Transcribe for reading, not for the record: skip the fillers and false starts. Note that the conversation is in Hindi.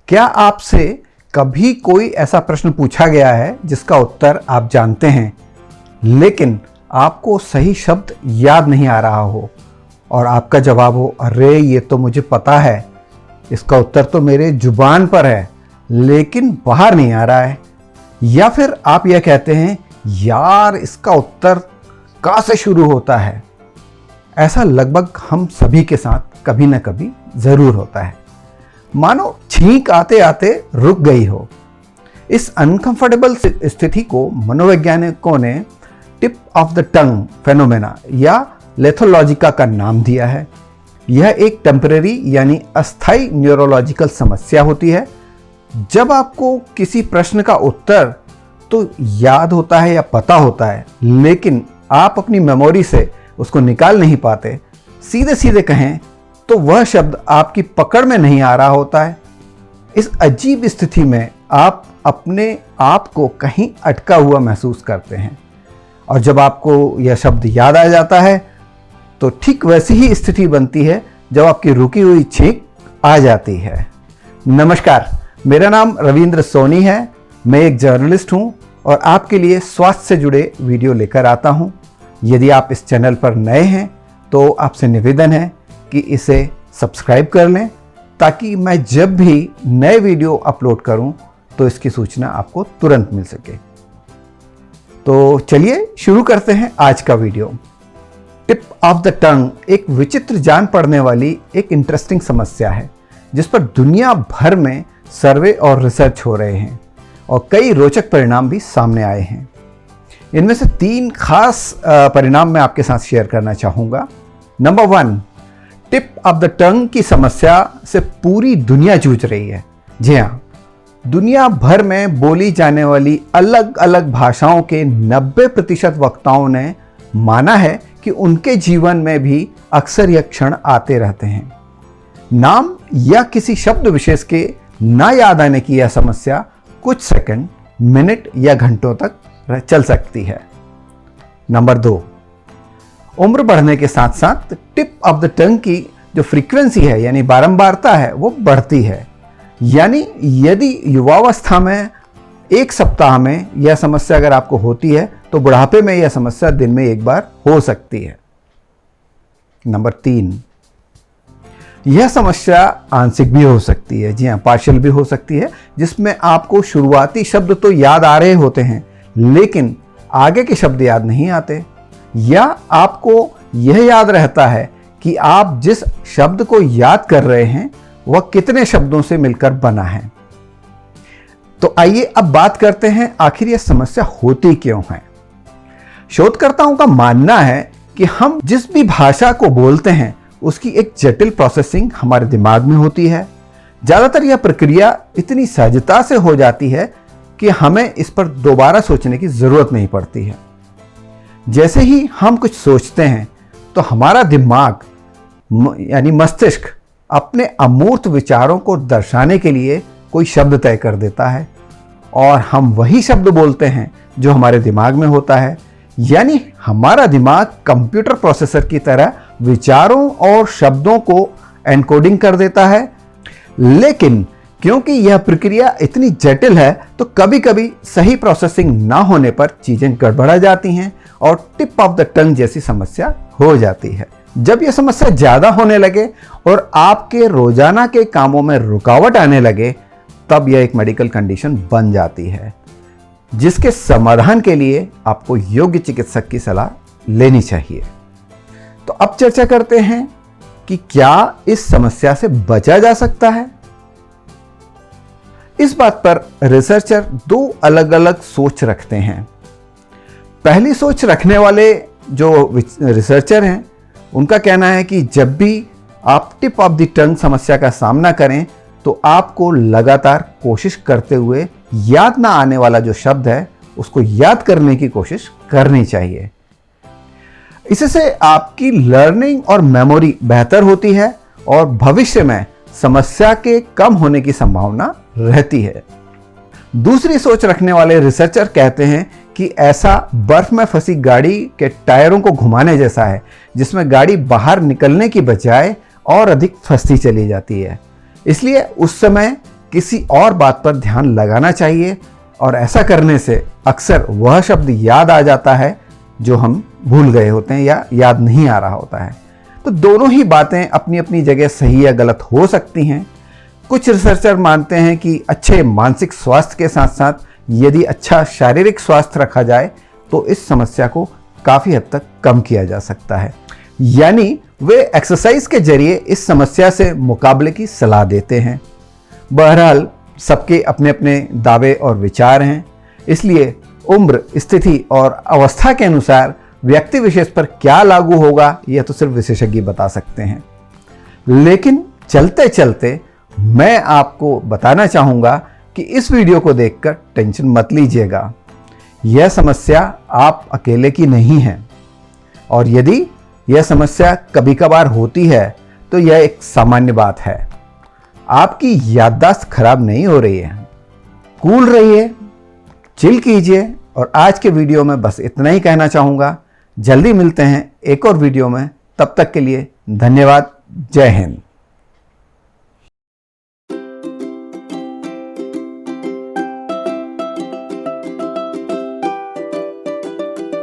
क्या आपसे कभी कोई ऐसा प्रश्न पूछा गया है जिसका उत्तर आप जानते हैं लेकिन आपको सही शब्द याद नहीं आ रहा हो और आपका जवाब हो, अरे ये तो मुझे पता है, इसका उत्तर तो मेरे जुबान पर है लेकिन बाहर नहीं आ रहा है। या फिर आप यह कहते हैं, यार इसका उत्तर का से शुरू होता है। ऐसा लगभग हम सभी के साथ कभी ना कभी ज़रूर होता है। मानो छींक आते आते रुक गई हो। इस अनकंफर्टेबल स्थिति को मनोवैज्ञानिकों ने tip of the tongue phenomena या लेथोलॉजिका का नाम दिया है। यह एक टेम्परेरी यानी अस्थायी न्यूरोलॉजिकल समस्या होती है। जब आपको किसी प्रश्न का उत्तर तो याद होता है या पता होता है लेकिन आप अपनी मेमोरी से उसको निकाल नहीं पाते, सीधे सीधे कहें तो वह शब्द आपकी पकड़ में नहीं आ रहा होता है। इस अजीब स्थिति में आप अपने आप को कहीं अटका हुआ महसूस करते हैं और जब आपको यह शब्द याद आ जाता है तो ठीक वैसी ही स्थिति बनती है जब आपकी रुकी हुई छींक आ जाती है। नमस्कार, मेरा नाम रविंद्र सोनी है। मैं एक जर्नलिस्ट हूं और आपके लिए स्वास्थ्य से जुड़े वीडियो लेकर आता हूं। यदि आप इस चैनल पर नए हैं तो आपसे निवेदन है कि इसे सब्सक्राइब कर लें ताकि मैं जब भी नए वीडियो अपलोड करूं तो इसकी सूचना आपको तुरंत मिल सके। तो चलिए शुरू करते हैं आज का video. Tip of the tongue एक विचित्र जान पड़ने वाली एक इंटरेस्टिंग समस्या है जिस पर दुनिया भर में सर्वे और रिसर्च हो रहे हैं और कई रोचक परिणाम भी सामने आए हैं। इनमें से 3 खास परिणाम मैं आपके साथ शेयर करना चाहूँगा। Number 1, tip of the tongue की समस्या से पूरी दुनिया जूझ रही है। जी हाँ, दुनिया भर में बोली जाने वाली अलग अलग भाषाओं के 90% वक्ताओं ने माना है कि उनके जीवन में भी अक्सर यह क्षण आते रहते हैं। नाम या किसी शब्द विशेष के ना याद आने की यह समस्या कुछ सेकंड, मिनट या घंटों तक चल सकती है। नंबर 2, उम्र बढ़ने के साथ साथ टिप ऑफ द टंग की जो फ्रीक्वेंसी है यानी बारंबारता है वो बढ़ती है। यानी यदि युवावस्था में 1 सप्ताह में यह समस्या अगर आपको होती है तो बुढ़ापे में यह समस्या दिन में 1 बार हो सकती है। नंबर 3, यह समस्या आंशिक भी हो सकती है। जी हाँ, पार्शियल भी हो सकती है, जिसमें आपको शुरुआती शब्द तो याद आ रहे होते हैं लेकिन आगे के शब्द याद नहीं आते, या आपको यह याद रहता है कि आप जिस शब्द को याद कर रहे हैं वह कितने शब्दों से मिलकर बना है। तो आइए अब बात करते हैं आखिर यह समस्या होती क्यों है। शोधकर्ताओं का मानना है कि हम जिस भी भाषा को बोलते हैं उसकी एक जटिल प्रोसेसिंग हमारे दिमाग में होती है। ज्यादातर यह प्रक्रिया इतनी सहजता से हो जाती है कि हमें इस पर दोबारा सोचने की जरूरत नहीं पड़ती है। जैसे ही हम कुछ सोचते हैं तो हमारा दिमाग यानी मस्तिष्क अपने अमूर्त विचारों को दर्शाने के लिए कोई शब्द तय कर देता है और हम वही शब्द बोलते हैं जो हमारे दिमाग में होता है। यानी हमारा दिमाग कंप्यूटर प्रोसेसर की तरह विचारों और शब्दों को एनकोडिंग कर देता है। लेकिन क्योंकि यह प्रक्रिया इतनी जटिल है तो कभी कभी सही प्रोसेसिंग ना होने पर चीजें गड़बड़ा जाती हैं और टिप ऑफ द टंग जैसी समस्या हो जाती है। जब यह समस्या ज्यादा होने लगे और आपके रोजाना के कामों में रुकावट आने लगे तब यह एक मेडिकल कंडीशन बन जाती है जिसके समाधान के लिए आपको योग्य चिकित्सक की सलाह लेनी चाहिए। तो अब चर्चा करते हैं कि क्या इस समस्या से बचा जा सकता है। इस बात पर रिसर्चर 2 अलग अलग सोच रखते हैं। पहली सोच रखने वाले जो रिसर्चर हैं उनका कहना है कि जब भी आप टिप ऑफ द टंग समस्या का सामना करें तो आपको लगातार कोशिश करते हुए याद ना आने वाला जो शब्द है उसको याद करने की कोशिश करनी चाहिए। इससे आपकी लर्निंग और मेमोरी बेहतर होती है और भविष्य में समस्या के कम होने की संभावना रहती है। दूसरी सोच रखने वाले रिसर्चर कहते हैं कि ऐसा बर्फ में फंसी गाड़ी के टायरों को घुमाने जैसा है जिसमें गाड़ी बाहर निकलने की बजाय और अधिक फंसती चली जाती है। इसलिए उस समय किसी और बात पर ध्यान लगाना चाहिए, और ऐसा करने से अक्सर वह शब्द याद आ जाता है जो हम भूल गए होते हैं या याद नहीं आ रहा होता है। तो दोनों ही बातें अपनी अपनी जगह सही या गलत हो सकती हैं। कुछ रिसर्चर मानते हैं कि अच्छे मानसिक स्वास्थ्य के साथ साथ यदि अच्छा शारीरिक स्वास्थ्य रखा जाए तो इस समस्या को काफ़ी हद तक कम किया जा सकता है। यानी वे एक्सरसाइज के जरिए इस समस्या से मुकाबले की सलाह देते हैं। बहरहाल सबके अपने अपने दावे और विचार हैं, इसलिए उम्र, स्थिति और अवस्था के अनुसार व्यक्ति विशेष पर क्या लागू होगा यह तो सिर्फ विशेषज्ञ बता सकते हैं। लेकिन चलते चलते मैं आपको बताना चाहूँगा कि इस वीडियो को देखकर टेंशन मत लीजिएगा। यह समस्या आप अकेले की नहीं है, और यदि यह समस्या कभी कभार होती है तो यह एक सामान्य बात है। आपकी याददाश्त खराब नहीं हो रही है। कूल रहिए, चिल कीजिए, और आज के वीडियो में बस इतना ही कहना चाहूँगा। जल्दी मिलते हैं एक और वीडियो में, तब तक के लिए धन्यवाद। जय हिंद।